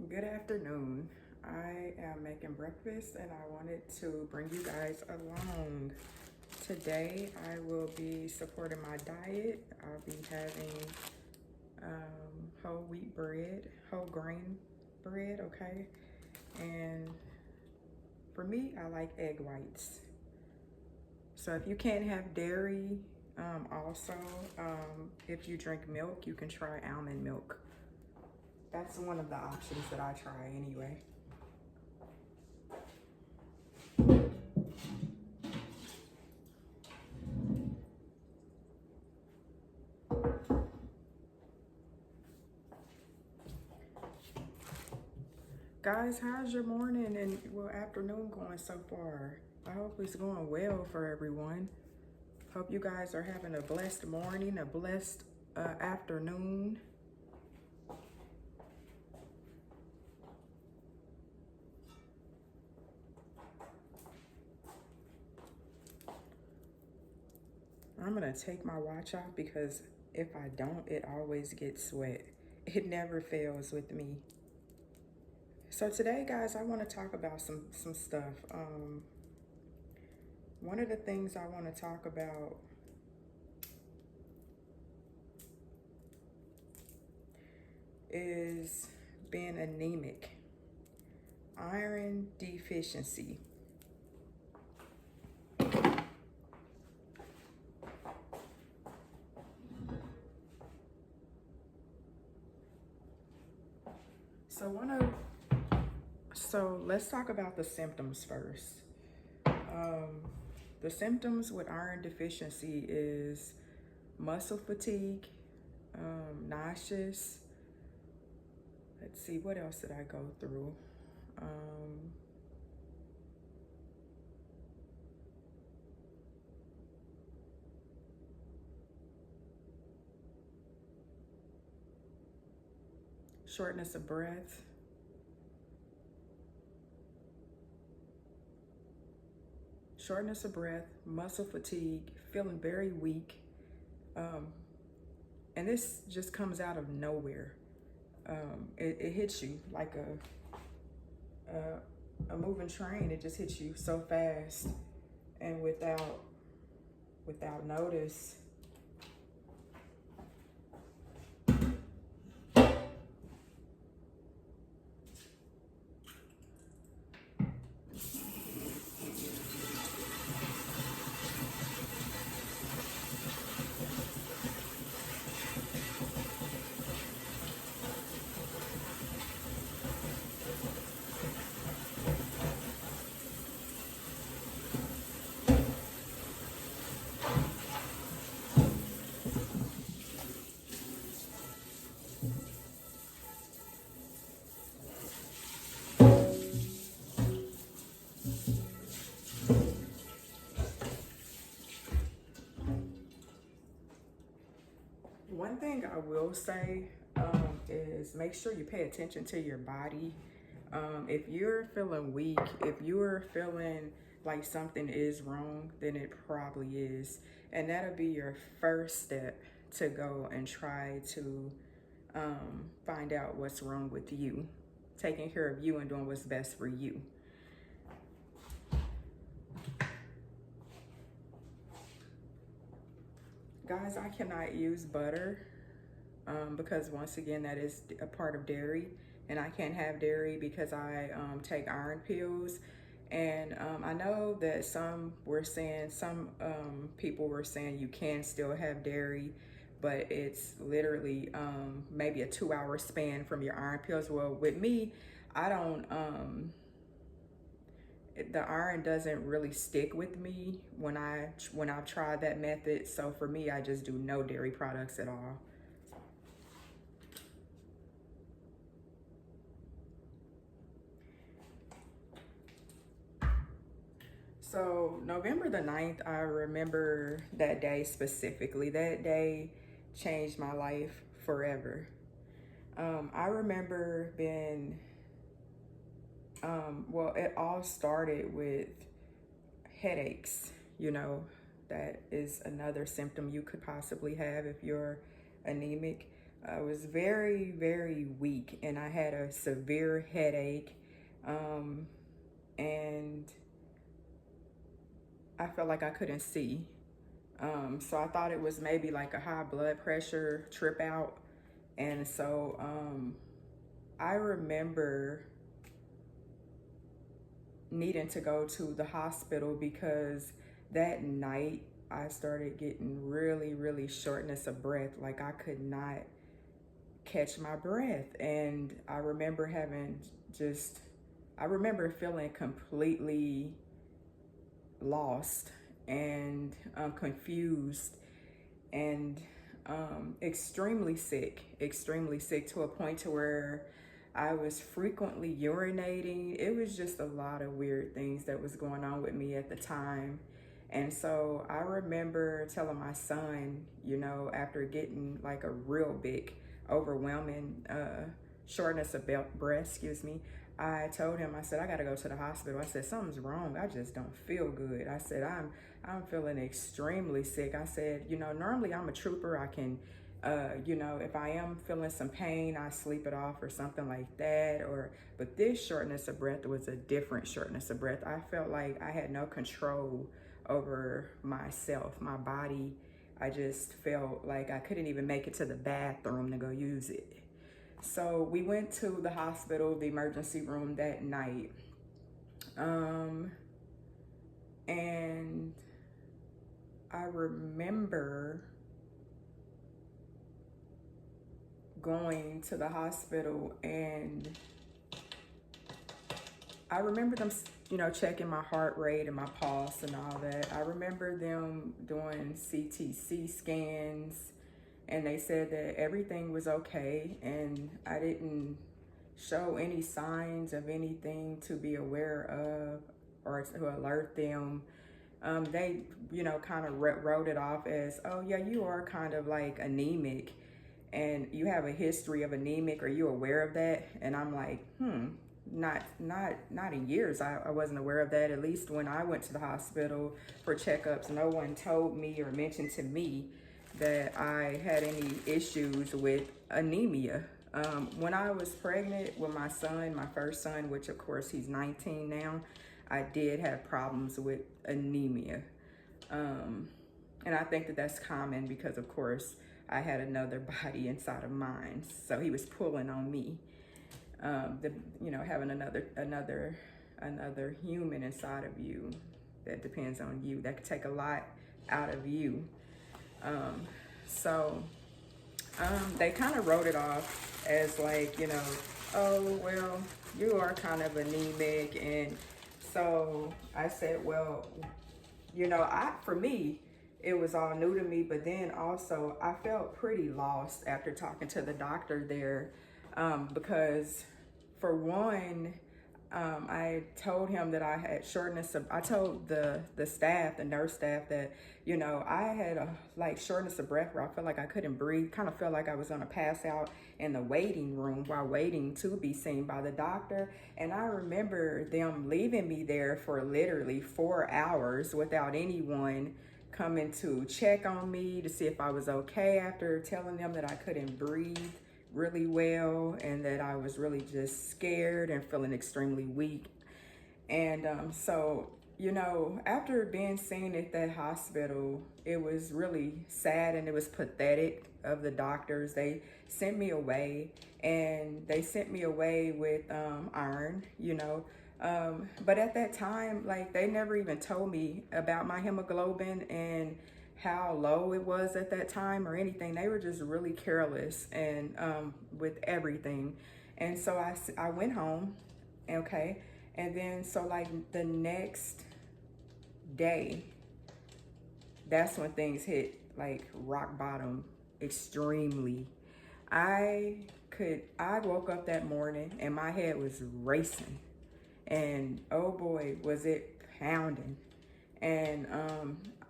Good afternoon. I am making breakfast and I wanted to bring you guys along. Today I will be supporting my diet. I'll be having whole wheat bread, whole grain bread, okay? And for me, I like egg whites. So if you can't have dairy, also, if you drink milk, you can try almond milk. That's one of the options that I try anyway. Guys, how's your morning and afternoon going so far? I hope it's going well for everyone. Hope you guys are having a blessed morning, a blessed afternoon. I'm gonna take my watch off because if I don't, it always gets wet. It never fails with me. So today, guys, I want to talk about some stuff. One of the things I want to talk about is being anemic, iron deficiency. So let's talk about the symptoms first. The symptoms with iron deficiency is muscle fatigue, nauseous. Let's see, what else did I go through? Shortness of breath. Shortness of breath, muscle fatigue, feeling very weak. And this just comes out of nowhere. It hits you like a moving train. It just hits you so fast and without notice. One thing I will say is make sure you pay attention to your body. If you're feeling weak, if you're feeling like something is wrong, then it probably is. And that'll be your first step to go and try to find out what's wrong with you. Taking care of you and doing what's best for you. Guys, I cannot use butter because once again, that is a part of dairy, and I can't have dairy because I take iron pills. And I know that some people were saying you can still have dairy, but it's literally maybe a 2-hour span from your iron pills. Well, with me, I don't, the iron doesn't really stick with me when I've tried that method. So for me, I just do no dairy products at all. So November the 9th, I remember that day specifically. That day changed my life forever. I remember being, well, it all started with headaches. You know, that is another symptom you could possibly have if you're anemic. I was very, very weak, and I had a severe headache. And I felt like I couldn't see. So I thought it was maybe like a high blood pressure trip out. And so I remember needing to go to the hospital because that night I started getting really, really shortness of breath. Like I could not catch my breath. And I remember I remember feeling completely lost and confused and extremely sick to a point to where I was frequently urinating. It was just a lot of weird things that was going on with me at the time. And so I remember telling my son, after getting like a real big, overwhelming shortness of breath, I told him, I said, I gotta go to the hospital. I said, something's wrong. I just don't feel good. I said, I'm feeling extremely sick. I said, normally I'm a trooper. I can, if I am feeling some pain, I sleep it off or something like that. But this shortness of breath was a different shortness of breath. I felt like I had no control over myself, my body. I just felt like I couldn't even make it to the bathroom to go use it. So we went to the hospital, the emergency room that night. And I remember going to the hospital, and I remember them, checking my heart rate and my pulse and all that. I remember them doing CTC scans, and they said that everything was okay, and I didn't show any signs of anything to be aware of or to alert them. They, kind of wrote it off as, oh yeah, you are kind of like anemic and you have a history of anemic. Are you aware of that? And I'm like, not in years. I wasn't aware of that. At least when I went to the hospital for checkups, no one told me or mentioned to me that I had any issues with anemia. When I was pregnant with my son, my first son, which of course he's 19 now, I did have problems with anemia. And I think that that's common because of course I had another body inside of mine. So he was pulling on me. Having another human inside of you that depends on you, that could take a lot out of you. They kind of wrote it off as like, oh, well, you are kind of anemic. And so I said, well, for me, it was all new to me, but then also I felt pretty lost after talking to the doctor there, because for one, I told him that I had I told the staff, the nurse staff, that, I had a shortness of breath where I felt like I couldn't breathe, kind of felt like I was gonna pass out in the waiting room while waiting to be seen by the doctor. And I remember them leaving me there for literally 4 hours without anyone coming to check on me to see if I was okay, after telling them that I couldn't breathe really well and that I was really just scared and feeling extremely weak. And after being seen at that hospital, it was really sad and it was pathetic of the doctors. They sent me away, and they sent me away with iron, but at that time, they never even told me about my hemoglobin and how low it was at that time or anything. They were just really careless and with everything. And so I went home, okay? And then so the next day, that's when things hit rock bottom extremely. I woke up that morning and my head was racing, and oh boy, was it pounding. And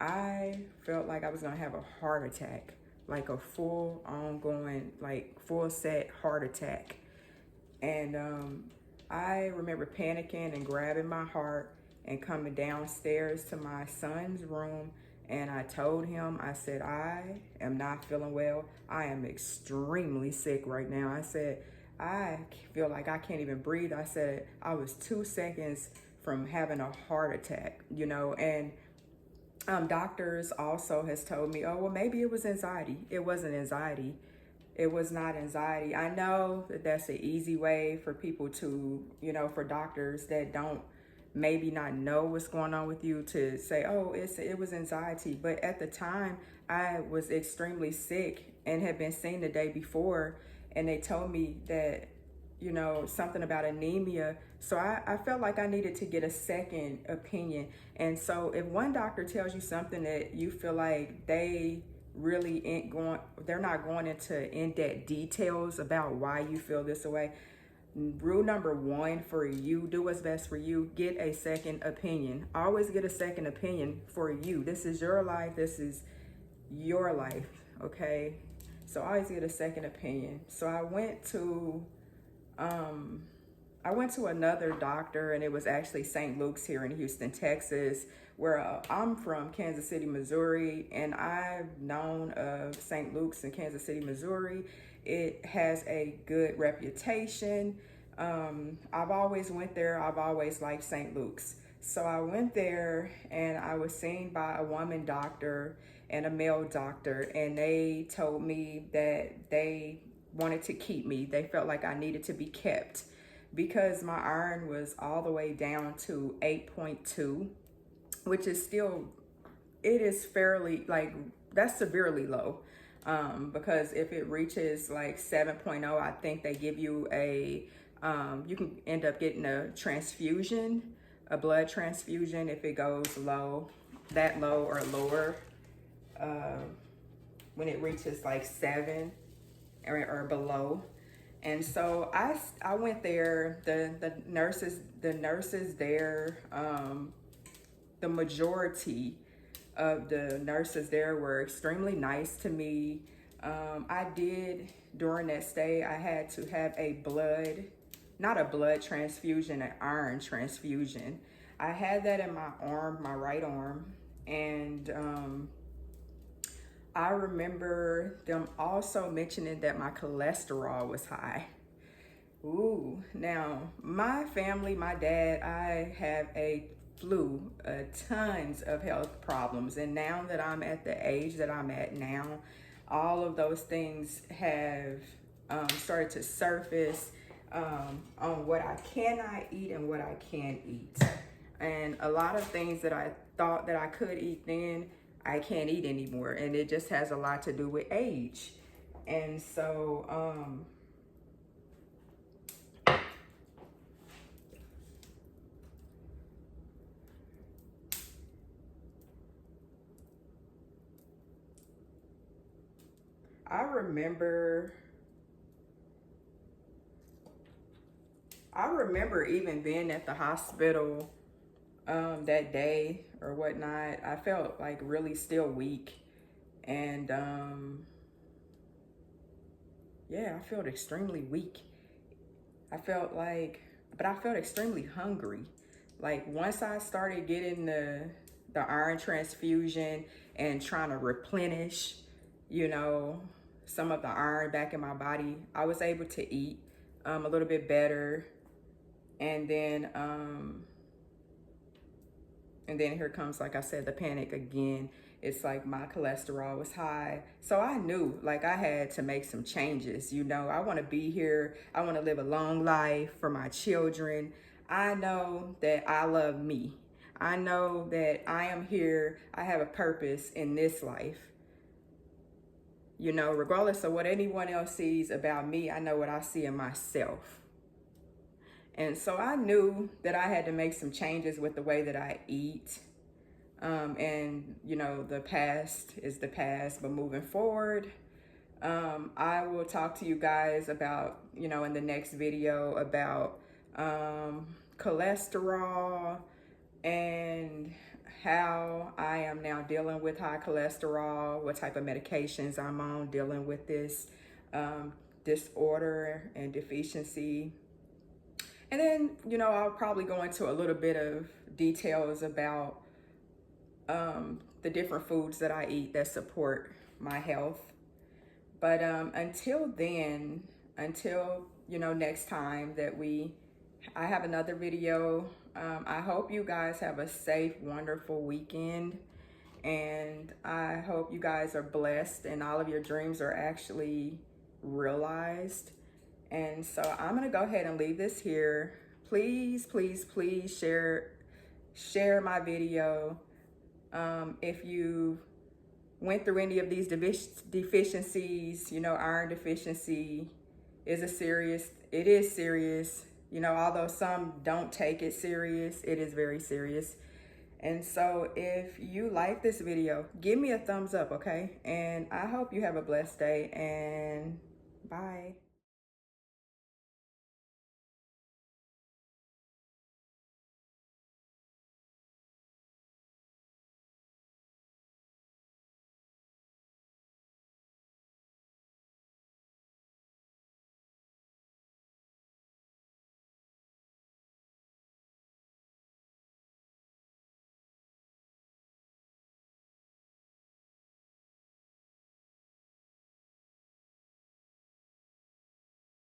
I felt like I was gonna have a heart attack, like a full ongoing, full set heart attack. And I remember panicking and grabbing my heart and coming downstairs to my son's room And I told him, I said, I am not feeling well. I am extremely sick right now. I said, I feel like I can't even breathe. I said, I was 2 seconds from having a heart attack, you know, and doctors also has told me, oh, well, maybe it was anxiety. It wasn't anxiety. It was not anxiety. I know that that's an easy way for people to, you know, for doctors that don't maybe not know what's going on with you to say, oh, it was anxiety. But at the time, I was extremely sick and had been seen the day before, and they told me that, you know, something about anemia. So I felt like I needed to get a second opinion. And so if one doctor tells you something that you feel like they really they're not going into in-depth details about why you feel this way, rule number one for you, do what's best for you, get a second opinion. Always get a second opinion for you. This is your life. This is your life, okay? So always get a second opinion. So I went to another doctor, and it was actually St. Luke's here in Houston, Texas, where I'm from, Kansas City, Missouri, and I've known of St. Luke's in Kansas City, Missouri. It has a good reputation. I've always went there. I've always liked St. Luke's. So I went there, and I was seen by a woman doctor and a male doctor, and they told me that they wanted to keep me. They felt like I needed to be kept because my iron was all the way down to 8.2, which is still, it is fairly, like, that's severely low. Because if it reaches like 7.0, I think they give you you can end up getting a transfusion, a blood transfusion if it goes low, that low or lower. When it reaches like 7 or below. And so I went there. The nurses there, the majority of the nurses there were extremely nice to me. I did, during that stay, I had to have not a blood transfusion, an iron transfusion. I had that in my arm, my right arm, and I remember them also mentioning that my cholesterol was high. Ooh, now my family, my dad, I have tons of health problems. And now that I'm at the age that I'm at now, all of those things have started to surface on what I cannot eat and what I can eat. And a lot of things that I thought that I could eat then, I can't eat anymore. And it just has a lot to do with age. And so, I remember even being at the hospital that day or whatnot. I felt like really still weak, and yeah, I felt extremely weak. But I felt extremely hungry. Like once I started getting the iron transfusion and trying to replenish, you know, some of the iron back in my body, I was able to eat a little bit better. And then here comes, like I said, the panic again. It's like my cholesterol was high. So I knew like I had to make some changes. You know, I want to be here. I want to live a long life for my children. I know that I love me. I know that I am here. I have a purpose in this life. You know, regardless of what anyone else sees about me, I know what I see in myself. And so I knew that I had to make some changes with the way that I eat. And, you know, the past is the past, but moving forward, I will talk to you guys about, you know, in the next video about cholesterol and how I am now dealing with high cholesterol, what type of medications I'm on dealing with this disorder and deficiency. And then, you know, I'll probably go into a little bit of details about the different foods that I eat that support my health. But until then, until, you know, next time that I have another video, I hope you guys have a safe, wonderful weekend. And I hope you guys are blessed and all of your dreams are actually realized. And so I'm gonna go ahead and leave this here. Please, please, please share my video. If you went through any of these deficiencies, you know, iron deficiency it is serious. You know, although some don't take it serious, it is very serious. And so if you like this video, give me a thumbs up, okay? And I hope you have a blessed day, and bye.